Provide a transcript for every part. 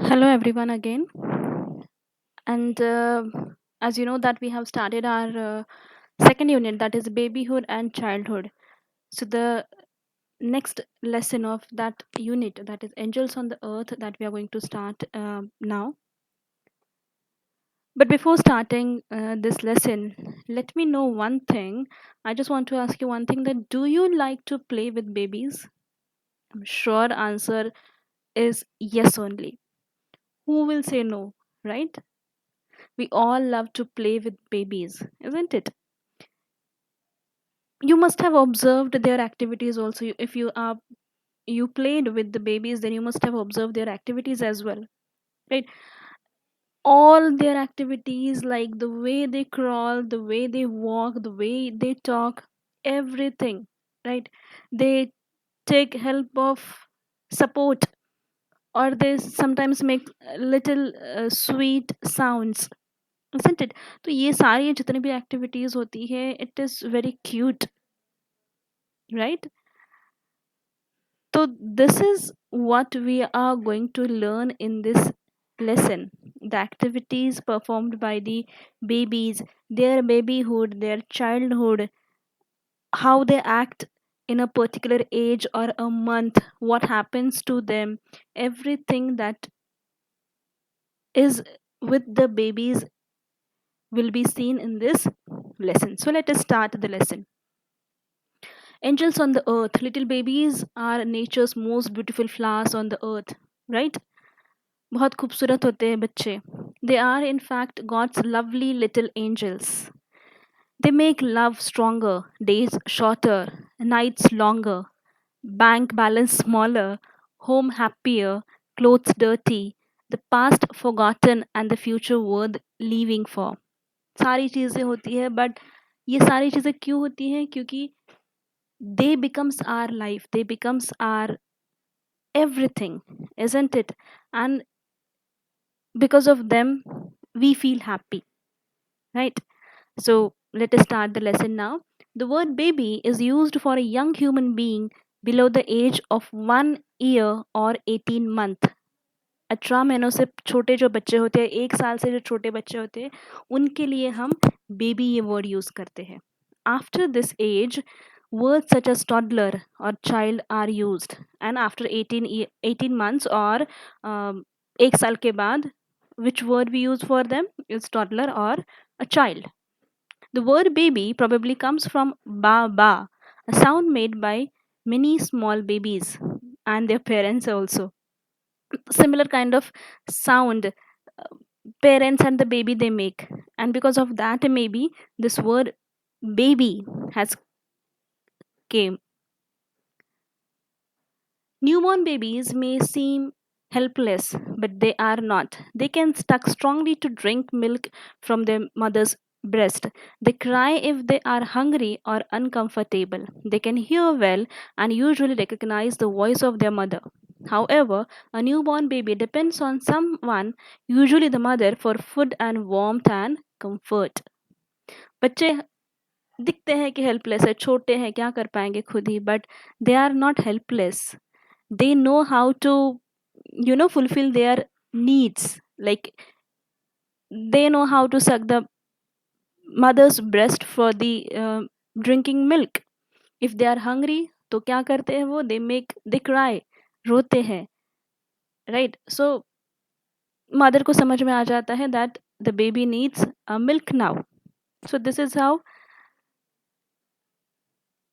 Hello everyone again. And as you know that we have started our second unit, that is babyhood and childhood. So the next lesson of that unit, that is angels on the earth, that we are going to start now. But before starting this lesson, let me know one thing. I just want to ask you one thing, that do you like to play with babies? I'm sure answer is yes only. Who will say no, right? We all love to play with babies, isn't it? You must have observed their activities also. If you played with the babies, then you must have observed their activities as well, right? All their activities, like the way they crawl, the way they walk, the way they talk, everything, right? They take help of support, or they sometimes make little sweet sounds, isn't it? तो ये सारी जितनी भी activities होती है, it is very cute, right? So, this is what we are going to learn in this lesson. The activities performed by the babies, their babyhood, their childhood, how they act in a particular age or a month, what happens to them, everything that is with the babies will be seen in this lesson. So, let us start the lesson. Angels on the earth, little babies are nature's most beautiful flowers on the earth, right? बहुत खूबसूरत होते हैं बच्चे. They are in fact God's lovely little angels. They make love stronger, days shorter, nights longer, bank balance smaller, home happier, clothes dirty, the past forgotten and the future worth living for. सारी चीज़ें होती है, but ये सारी चीज़ें क्यों होती हैं? क्योंकि they becomes our life, they becomes our everything, isn't it? And because of them we feel happy, right? So let us start the lesson now. The word baby is used for a young human being below the age of 1 year or 18 month. 18 महीनों से छोटे जो बच्चे होते हैं, 1 साल से जो छोटे बच्चे होते हैं, उनके लिए हम बेबी ये वर्ड यूज करते हैं. After this age, words such as toddler or child are used, and after 18 months or 1 साल के बाद, which word we use for them is toddler or a child. The word baby probably comes from ba ba, a sound made by many small babies and their parents also. Similar kind of sound parents and the baby they make, and because of that maybe this word baby has came. Newborn babies may seem helpless, but they are not. They can stuck strongly to drink milk from their mother's breast. They cry if they are hungry or uncomfortable. They can hear well and usually recognize the voice of their mother. However, a newborn baby depends on someone, usually the mother, for food and warmth and comfort. बच्चे दिखते हैं कि helpless है, छोटे हैं, क्या कर पाएंगे खुद ही, but they are not helpless. They know how to fulfill their needs, like they know how to suck the mother's breast for the drinking milk. If they are hungry, तो क्या करते हैं वो? They cry, रोते हैं, right? So mother को समझ में आ जाता है that the baby needs a milk now. So this is how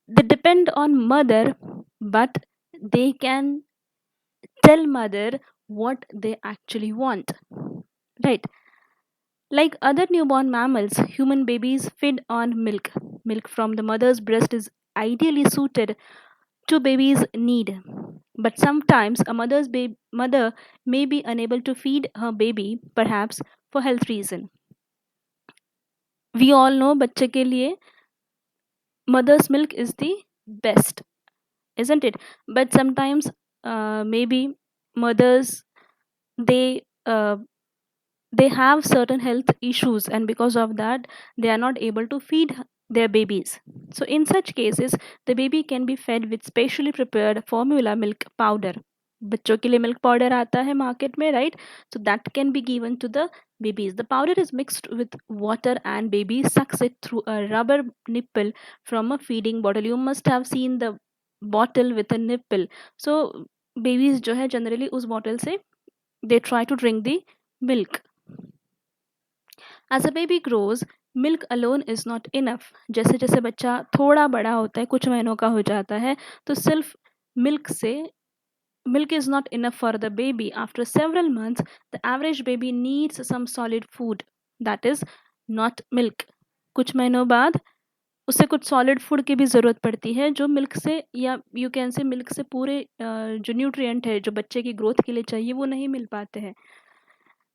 they depend on mother, but they can tell mother what they actually want, right? Like other newborn mammals, human babies feed on milk. Milk from the mother's breast is ideally suited to baby's need. But sometimes a mother may be unable to feed her baby, perhaps for health reason. We all know बच्चे के लिए mother's milk is the best, isn't it? But sometimes maybe mothers they uh, they have certain health issues, and because of that they are not able to feed their babies. So in such cases the baby can be fed with specially prepared formula milk powder. बच्चों के लिए milk powder आता है market में, right? So that can be given to the babies. The powder is mixed with water and baby sucks it through a rubber nipple from a feeding bottle. You must have seen the bottle with a nipple. So babies जो है generally उस bottle से they try to drink the milk. As a baby grows, milk alone is not enough. जैसे जैसे बच्चा थोड़ा बड़ा होता है, कुछ महीनों का हो जाता है, तो सिर्फ मिल्क से milk is not enough for the baby. After several months, the average baby needs some solid food, that is not milk. कुछ महीनों बाद उसे कुछ सॉलिड फूड की भी ज़रूरत पड़ती है, जो मिल्क से या यू कैन से मिल्क से पूरे जो न्यूट्रिएंट है जो बच्चे की ग्रोथ के लिए चाहिए वो नहीं मिल पाते हैं.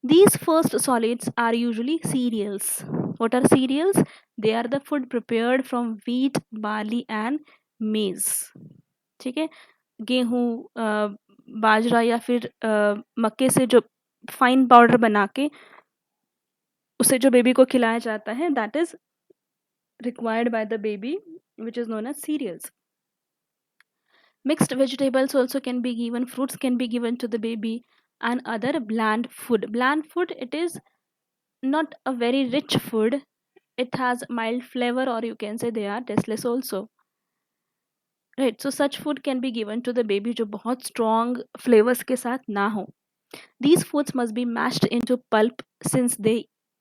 These first solids are usually cereals. What are cereals? They are the food prepared from wheat, barley and maize. ठीक है, गेहूँ, बाजरा या फिर मक्के से जो फाइन पाउडर बना के उसे जो बेबी को खिलाया जाता है, that is required by the baby, which is known as cereals. Mixed vegetables also can be given, fruits can be given to the baby, and other bland food. Bland food, it is not a very rich food. It has mild flavor, or you can say they are tasteless also. Right, so such food can be given to the baby जो बहुत strong flavors के साथ ना हो. These foods must be mashed into pulp since they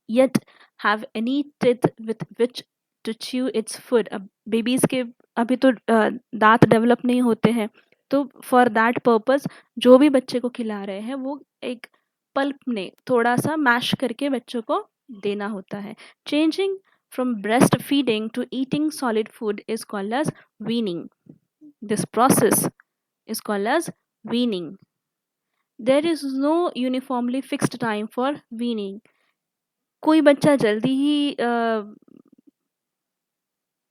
yet have any teeth with which to chew its food. अब babies के अभी तो दांत डेवलप नहीं होते हैं, तो फॉर दैट पर्पस जो भी बच्चे को खिला रहे हैं वो एक पल्प में थोड़ा सा मैश करके बच्चों को देना होता है. Changing from breastfeeding to eating solid food is called as weaning. This process is called as weaning. There is no uniformly fixed time for weaning. कोई बच्चा जल्दी ही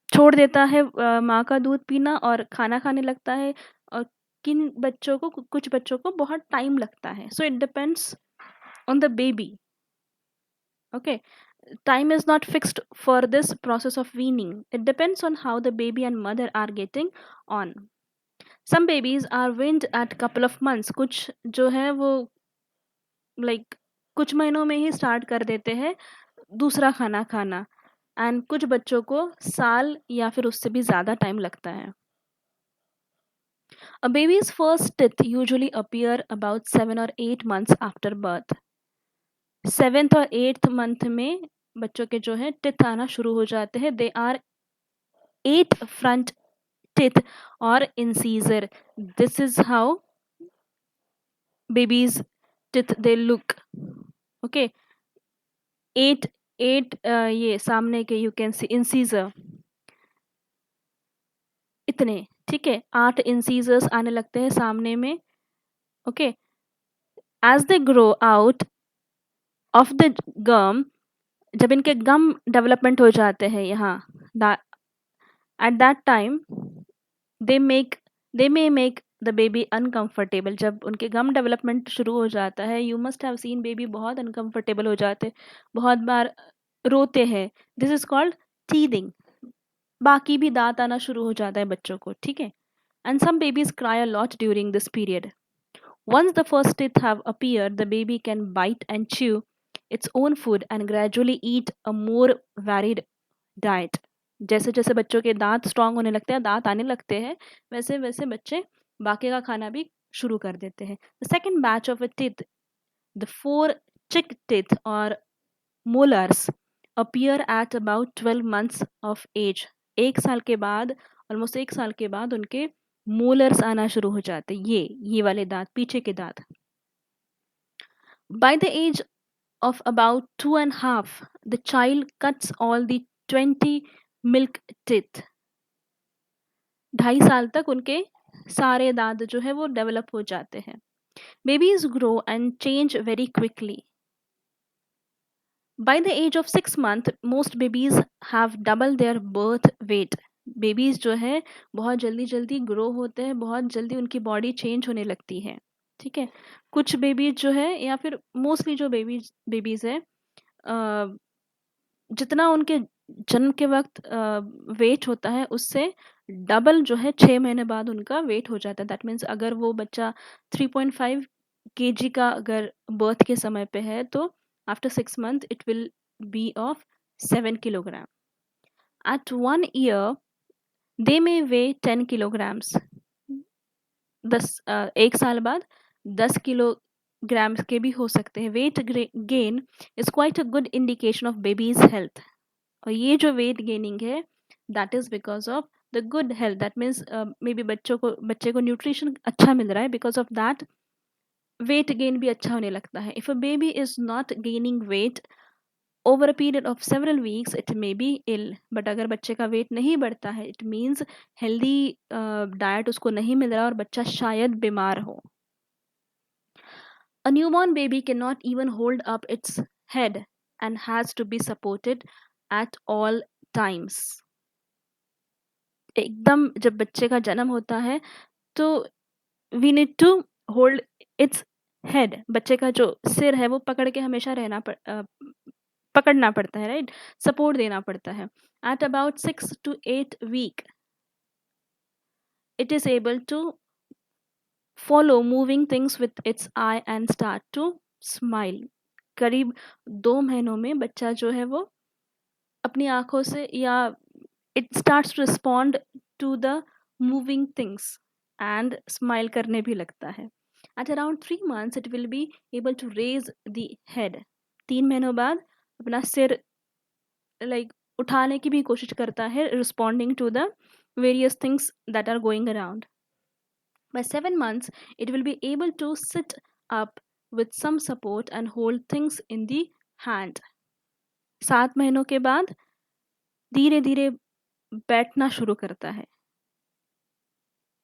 छोड़ देता है माँ का दूध पीना और खाना खाने लगता है, और किन बच्चों को, कुछ बच्चों को बहुत टाइम लगता है. So it depends on the baby. Okay, time is not fixed for this process of weaning. It depends on how the baby and mother are getting on. Some babies are weaned at couple of months. कुछ जो है वो like कुछ महीनों में ही start कर देते हैं दूसरा खाना खाना, एंड कुछ बच्चों को साल या फिर उससे भी ज़्यादा टाइम लगता है. A baby's first teeth usually appear about 7 or 8 months after birth. 7th और 8th मंथ में बच्चों के जो है टिथ आना शुरू हो जाते हैं. They are 8 front teeth or incisor. This is how babies teeth they look. Okay, 8 ये सामने के यू कैन सी इंसीजर इतने, ठीक है, 8 इंसीजर्स आने लगते हैं सामने में. Okay, as they grow out of the gum, जब इनके गम डेवलपमेंट हो जाते हैं यहाँ, at that time they may make the baby uncomfortable. जब उनके गम डेवलपमेंट शुरू हो जाता है, you must have seen baby बहुत अनकंफर्टेबल हो जाते, बहुत बार रोते हैं. This is called teething. बाकी भी दांत आना शुरू हो जाता है बच्चों को, ठीक है. And some babies cry a lot during this period. Once the first teeth have appeared, the baby can bite and chew its own food and gradually eat a more varied diet. जैसे जैसे बच्चों के दांत strong होने लगते हैं, दांत आने लगते हैं, वैसे वैसे बच्चे बाकी का खाना भी शुरू कर देते हैं. The second batch of a teeth, the 4 chick teeth or molars, appear at about 12 months of age. 1 साल के बाद, ऑलमोस्ट 1 साल के बाद उनके मोलर्स आना शुरू हो जाते, ये वाले दांत, पीछे के दांत. By the age of about 2.5, the child cuts all the 20 milk teeth. 2.5 साल तक उनके सारे दांत जो है वो डेवलप हो जाते हैं. Babies grow and change very quickly. By the age of 6 months, most babies have double their birth weight. Babies जो है बहुत जल्दी जल्दी ग्रो होते हैं, बहुत जल्दी उनकी बॉडी चेंज होने लगती है, ठीक है. कुछ बेबीज जो है या फिर मोस्टली जो बेबीज है, जितना उनके जन्म के वक्त वेट होता है उससे डबल जो है 6 महीने बाद उनका वेट हो जाता है। दैट मीन्स अगर वो बच्चा 3.5 केजी का अगर बर्थ के समय पे है, तो after 6 month it will be of 7 kilogram. At 1 year they may weigh 10 kilograms. 1 साल बाद 10 किलोग्राम्स के भी हो सकते हैं। Weight gain is quite a good indication of baby's health. और ये जो वेट गेनिंग है, that is because of the good health. That means maybe बच्चे को न्यूट्रिशन अच्छा मिल रहा है, because of that weight gain भी अच्छा होने लगता है। If a baby is not gaining weight over a period of several weeks, it may be ill. But अगर बच्चे का वेट नहीं बढ़ता है, इट मीन्स हेल्दी डाइट उसको नहीं मिल रहा और बच्चा शायद बीमार हो। A newborn baby cannot even hold up its head and has to be supported at all times. एकदम जब बच्चे का जन्म होता है, तो we need to hold its head. बच्चे का जो सिर है वो पकड़ के हमेशा पकड़ना पड़ता है, राइट। सपोर्ट देना पड़ता है। At about 6 to 8 week it is able to follow moving things with its eye and start to smile। करीब 2 महीनों में बच्चा जो है वो अपनी आंखों से, या it starts to respond to the moving things and smile करने भी लगता है। At around 3 months it will be able to raise the head. 3 महीनों बाद अपना सिर उठाने की भी कोशिश करता है, responding to the various things that are going around. By 7 months, it will be able to sit up with some support and hold things in the hand। 7 महीनों के बाद धीरे धीरे बैठना शुरू करता है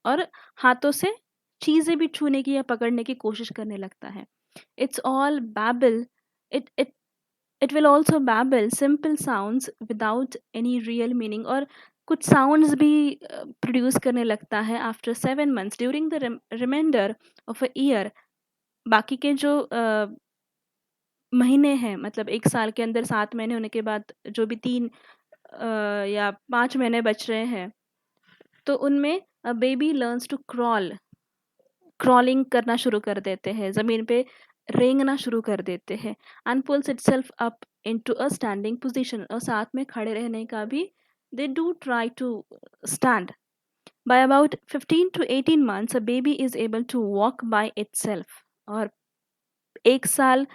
और हाथों से चीजें भी छूने की या पकड़ने की कोशिश करने लगता है। It's all babble। It it it will also babble simple sounds without any real meaning. और कुछ साउंड्स भी प्रोड्यूस करने लगता है after 7 months। During the reminder of a year, बाकी के जो महीने हैं, मतलब 1 साल के अंदर 7 महीने होने के बाद जो भी 3 या 5 महीने बच रहे हैं, तो उनमें बेबी लर्न्स टू क्रॉलिंग करना शुरू कर देते हैं, ज़मीन पे रेंगना शुरू कर देते हैं। And pulls itself up into a standing position. और साथ में खड़े रहने का भी they do try to stand. By about 15 to 18 months a baby is able to walk by itself. और 1 साल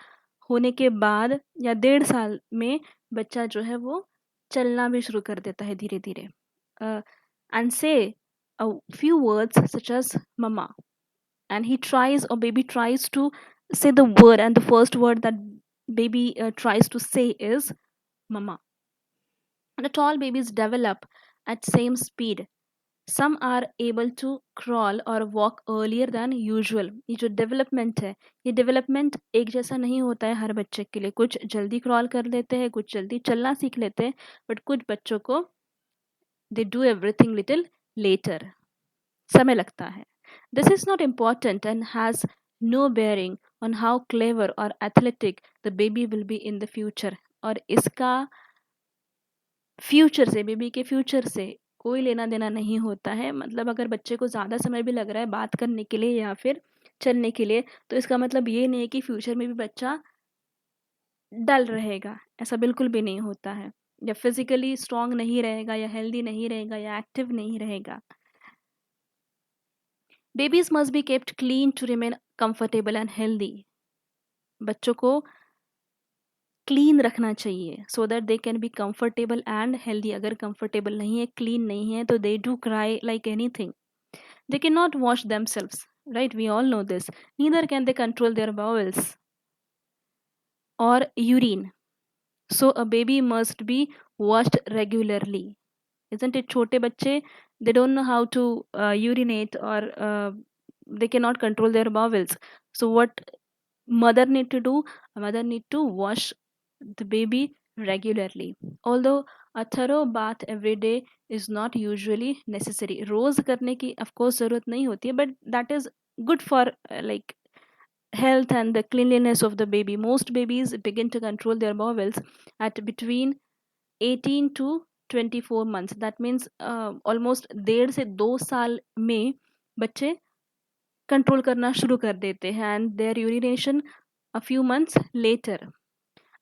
होने के बाद या 1.5 साल में बच्चा जो है वो चलना भी शुरू कर देता है धीरे धीरे। एंड से a few words such as mama. and he tries, or baby tries to say the word, and the first word that baby tries to say is mama। And the tall babies develop at same speed। some are able to crawl or walk earlier than usual। ये जो development है, ये development एक जैसा नहीं होता है हर बच्चे के लिए। कुछ जल्दी क्रॉल कर लेते हैं, कुछ जल्दी चलना सीख लेते हैं, बट कुछ बच्चों को they do everything little later, समय लगता है। This is not important and has no bearing on how clever और athletic the baby will be in the future. और इसका फ्यूचर से, बेबी के फ्यूचर से कोई लेना देना नहीं होता है। मतलब अगर बच्चे को ज़्यादा समय भी लग रहा है बात करने के लिए या फिर चलने के लिए, तो इसका मतलब ये नहीं है कि फ्यूचर में भी बच्चा डल रहेगा। ऐसा बिल्कुल भी नहीं होता है। या फिजिकली स्ट्रांग नहीं रहेगा, या हेल्दी नहीं रहेगा, या एक्टिव नहीं रहेगा। Babies must be kept clean to remain comfortable and healthy. बच्चों को क्लीन रखना चाहिए so that they can be comfortable and healthy. अगर कंफर्टेबल नहीं है, क्लीन नहीं है, तो they do cry like anything. They can not wash themselves, right, we all know this. Neither can they control their bowels or urine। So a baby must be washed regularly, isn't it? छोटे बच्चे, they don't know how to urinate, or they cannot control their bowels। So what mother need to do? A mother need to wash the baby regularly। Although a thorough bath every day is not usually necessary। रोज करने की of course ज़रूरत नहीं होती है, but that is good for like health and the cleanliness of the baby। Most babies begin to control their bowels at between 18 to 24 months, that means almost 1.5 से 2 साल में बच्चे कंट्रोल करना शुरू कर देते हैं, and their urination a few months later.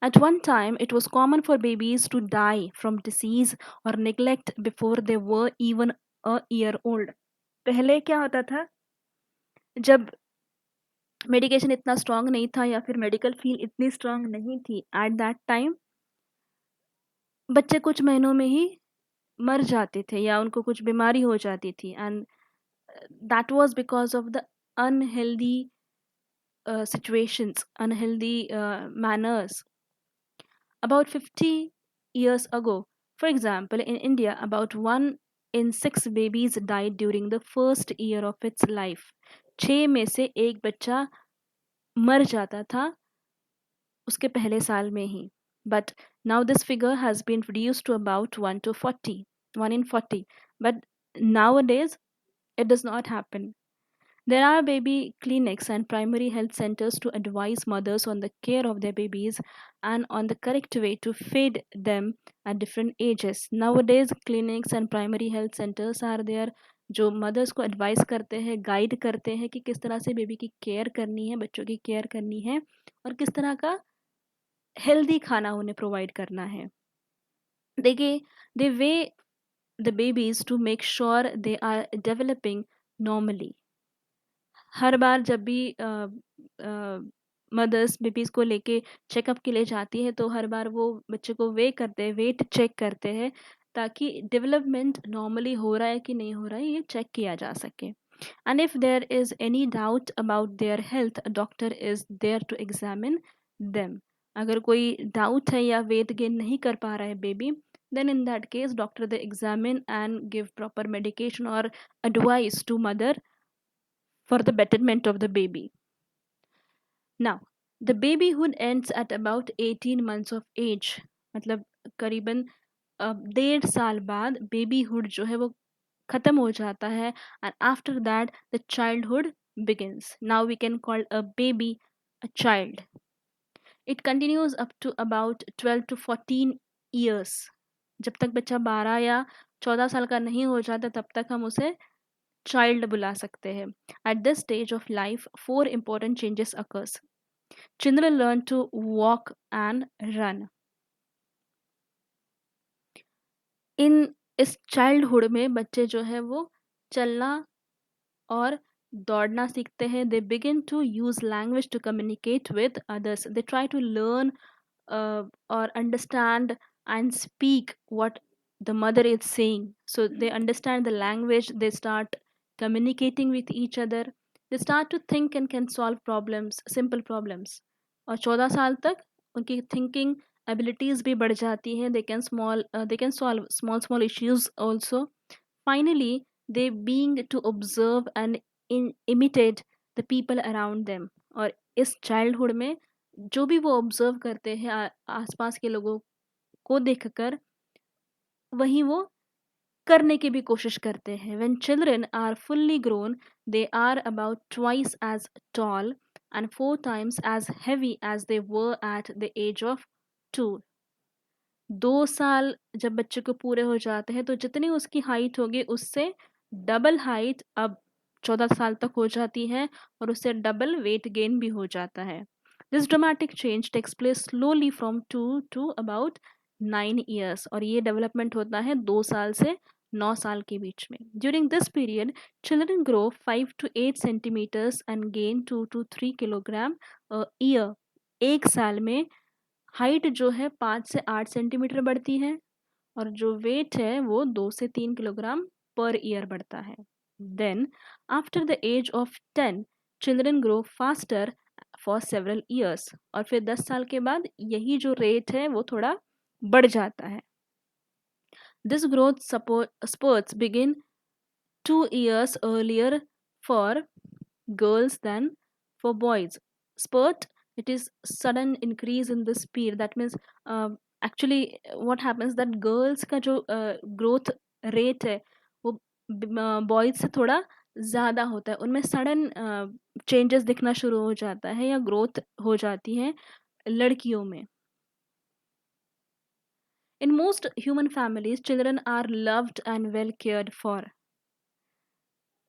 At one time, it was common for babies to die from disease or neglect before they were even a year old. पहले क्या होता था, जब मेडिकेशन इतना स्ट्रांग नहीं था या फिर मेडिकल फील्ड इतनी स्ट्रांग नहीं थी, एट दैट टाइम बच्चे कुछ महीनों में ही मर जाते थे या उनको कुछ बीमारी हो जाती थी, and that was because of the unhealthy situations, unhealthy manners. About 50 years ago, for example, in India, about 1 in 6 babies died during the first year of its life. 6 में से 1 बच्चा मर जाता था उसके पहले साल में ही. But now this figure has been reduced to about 1 to 40, 1 in 40. But nowadays, it does not happen. There are baby clinics and primary health centers to advise mothers on the care of their babies and on the correct way to feed them at different ages. Nowadays, clinics and primary health centers are there जो mother's को advice करते हैं, guide करते हैं कि किस तरह से बेबी की केयर करनी है, बच्चों की केयर करनी है और किस तरह का हेल्दी खाना उन्हें प्रोवाइड करना है. देखिए, they weigh the babies to make sure they are developing normally. हर बार जब भी मदर्स बेबीज़ को लेके चेकअप के लिए जाती है, तो हर बार वो बच्चे को वेट चेक करते हैं ताकि डेवलपमेंट नॉर्मली हो रहा है कि नहीं हो रहा है, ये चेक किया जा सके. And if there is any doubt about their health, doctor is there to examine them. अगर कोई डाउट है या वेट गेन नहीं कर पा रहा है baby, then in that case doctor they examine and give proper medication or advice to mother for the betterment of the baby. Now, the babyhood ends at about 18 months of age. मतलब करीबन 1.5 साल बाद babyhood जो है वो खत्म हो जाता है, and after that the childhood begins. Now we can call a baby a child. It continues up to about 12 to 14 years. जब तक बच्चा 12 या 14 साल का नहीं हो जाता तब तक हम उसे चाइल्ड बुला सकते हैं. At this stage of life, 4 important changes occurs. Children learn to walk and run. इस चाइल्डहुड में बच्चे जो है वो चलना और दौड़ना सीखते हैं. They begin to use language to communicate with others. They try to learn or understand and speak what the mother is saying. So they understand the language, they start communicating with each other, they start to think and can solve problems, simple problems. और 14 साल तक उनकी thinking abilities भी बढ़ जाती हैं. They can solve small small issues also. Finally they being to observe and imitate the people around them. और इस चाइल्डहुड में जो भी वो ऑब्जर्व करते हैं आसपास के लोगों को देखकर वही वो करने की भी कोशिश करते हैं. When children are fully grown, they are about twice as tall and 4 times as heavy as they were at the age of 2. 2 साल जब बच्चे को पूरे हो जाते हैं तो जितनी उसकी हाइट होगी उससे डबल हाइट अब 14 साल तक हो जाती है और उससे डबल वेट गेन भी हो जाता है. This dramatic change takes place slowly from 2 to about 9 years. और ये डेवलपमेंट होता है 2 साल से 9 साल के बीच में. During this period children grow 5 to 8 centimetres and gain 2 to 3 kilogram year. 1 साल में हाइट जो है 5 से 8 सेंटीमीटर बढ़ती है और जो वेट है वो 2 से 3 किलोग्राम पर ईयर बढ़ता है. Then after the age of 10 children grow faster for several years. और फिर 10 साल के बाद यही जो रेट है वो थोड़ा बढ़ जाता है. This growth sprouts begin 2 years earlier for girls than for boys. Spurt, it is sudden increase in the speed. That means actually what happens that girls का जो growth rate है वो boys से थोड़ा ज़्यादा होता है. उनमें सडन चेंजेस दिखना शुरू हो जाता है या ग्रोथ हो जाती है लड़कियों में. In most human families, children are loved and well cared for.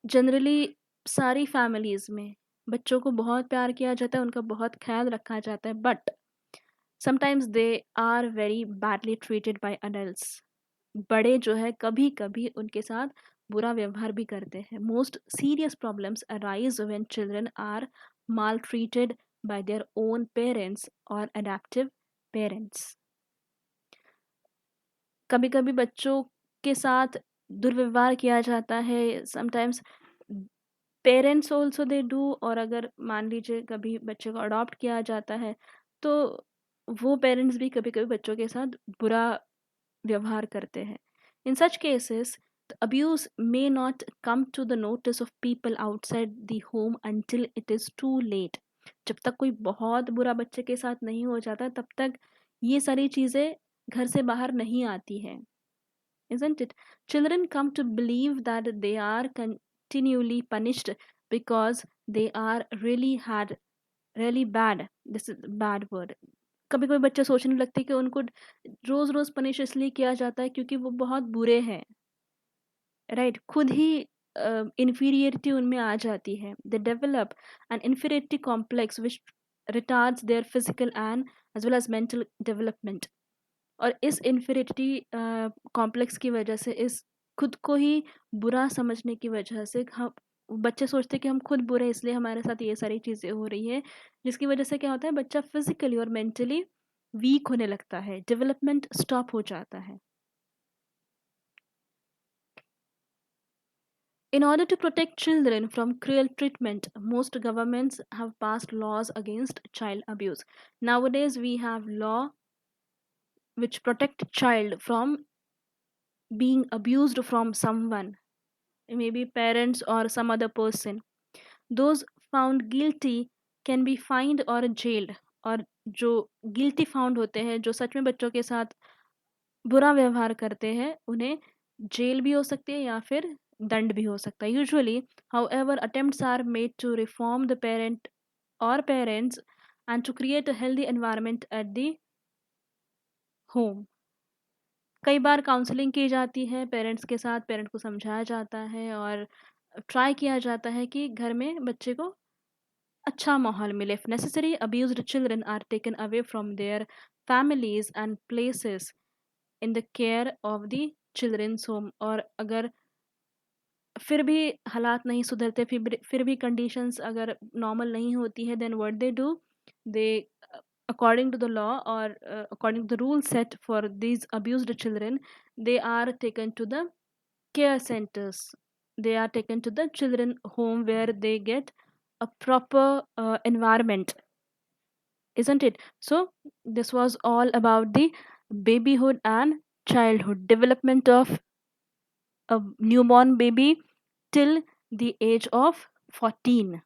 Generally सारी फैमिलीज में बच्चों को बहुत प्यार किया जाता है, उनका बहुत ख्याल रखा जाता है, but sometimes they are very badly treated by adults. बड़े जो है कभी कभी उनके साथ बुरा व्यवहार भी करते हैं. Most serious problems arise when children are maltreated by their own parents और अडेप्टिव पेरेंट्स. कभी कभी बच्चों के साथ दुर्व्यवहार किया जाता है. Sometimes parents also they do. और अगर मान लीजिए कभी बच्चे को अडॉप्ट किया जाता है, तो वो पेरेंट्स भी कभी कभी बच्चों के साथ बुरा व्यवहार करते हैं. In such cases the abuse may not come to the notice of people outside the home until it is too late. जब तक कोई बहुत बुरा बच्चे के साथ नहीं हो जाता, तब तक ये सारी चीज़ें घर से बाहर नहीं आती हैं. Isn't it? Children come to believe that they are continually punished because they are really bad. This is bad word. कभी कभी बच्चे सोचने लगते हैं कि उनको रोज रोज पनिश इसलिए किया जाता है क्योंकि वो बहुत बुरे हैं. राइट, खुद ही इन्फीरियरिटी उनमें आ जाती है. They develop an inferiority complex which retards their physical and as well as mental development. और इस इन्फीरियरिटी कॉम्प्लेक्स की वजह से, इस खुद को ही बुरा समझने की वजह से, हम बच्चे सोचते हैं कि हम खुद बुरे हैं इसलिए हमारे साथ ये सारी चीज़ें हो रही है, जिसकी वजह से क्या होता है, बच्चा फिजिकली और मेंटली वीक होने लगता है, डेवलपमेंट स्टॉप हो जाता है. In order to protect children from cruel treatment, most governments have passed laws against child abuse. Nowadays, we have law which protect child from being abused from someone, maybe parents or some other person. Those found guilty can be fined or jailed. और जो guilty found होते हैं, जो सच में बच्चों के साथ बुरा व्यवहार करते हैं, उन्हें जेल भी हो सकती है या फिर दंड भी हो सकता है. Usually however attempts are made to reform the parent और parents and to create a healthy environment at the home. कई बार काउंसलिंग की जाती है पेरेंट्स के साथ, पेरेंट को समझाया जाता है और ट्राई किया जाता है कि घर में बच्चे को अच्छा माहौल मिले. If necessary, abused children are taken away from their families and places in the care of the children's home. और अगर फिर भी हालात नहीं सुधरते, फिर भी कंडीशंस अगर नॉर्मल नहीं होती है, then what they do, they according to the law or according to the rules set for these abused children, they are taken to the care centers. They are taken to the children home where they get a proper environment, isn't it? So this was all about the babyhood and childhood development of a newborn baby till the age of 14.